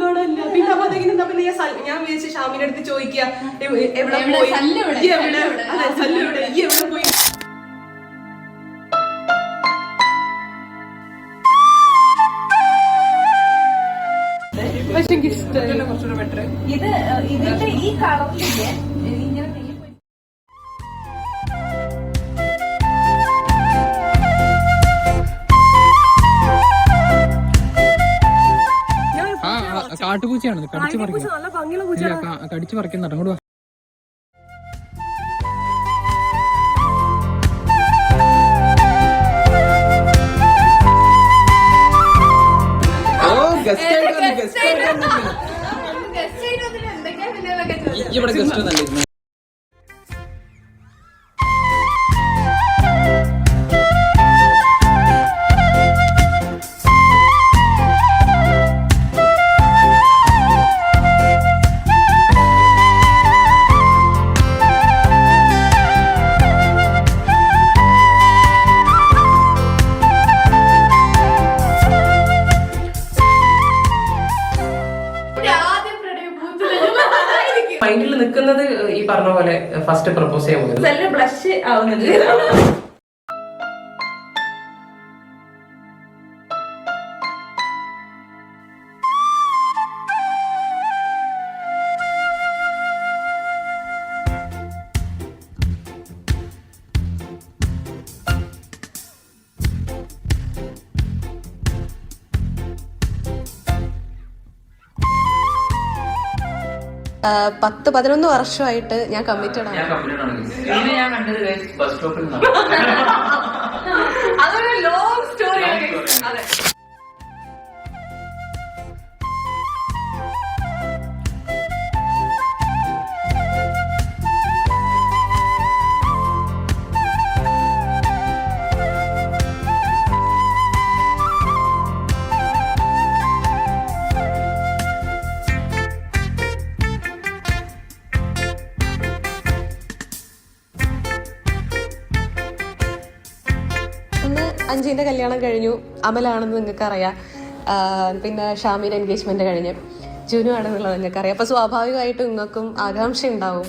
കാണാനില്ല. പിന്നെ അപ്പൊ അതെങ്ങനെ എന്താ പിന്നെ ഞാൻ വിചാരിച്ച ഷാമിന്റെ അടുത്ത് ചോദിക്കുക എവിടെ പോയി, അതെ സല്ലു എവിടെ, ഈ എവിടെ പോയി. പക്ഷെ എനിക്ക് ഇഷ്ടമല്ല, കുറച്ചുകൂടെ ബെറ്റർ ഇത്. ഇതിന്റെ ഈ കളറിലേക്ക് ഇങ്ങനെ കാട്ടുപൂച്ചയാണ്, കടിച്ചു പറിക്കുന്ന അങ്ങോട്ട്. ഇവിടെ ഗസ്റ്റ് ഒന്നല്ല. മൈൻഡിൽ നിൽക്കുന്നത് ഈ പറഞ്ഞ പോലെ ഫസ്റ്റ് പ്രപ്പോസ് ചെയ്യാൻ പോകുന്നത് ബ്ലഷ് ആവുന്നുണ്ട്. പത്ത് 11 വർഷമായിട്ട് ഞാൻ കമ്മിറ്റഡ് ആണ്. അതൊരു ലോങ് സ്റ്റോറിയാണ്. അതെ, അഞ്ജീൻ്റെ കല്യാണം കഴിഞ്ഞു, അമലാണെന്ന് നിങ്ങൾക്ക് അറിയാം. പിന്നെ ഷാമിൻ്റെ എൻഗേജ്മെന്റ് കഴിഞ്ഞു, ജുനു ആണെന്നുള്ളത് നിങ്ങൾക്ക് അറിയാം. അപ്പൊ സ്വാഭാവികമായിട്ടും നിങ്ങൾക്കും ആകാംക്ഷ ഉണ്ടാവും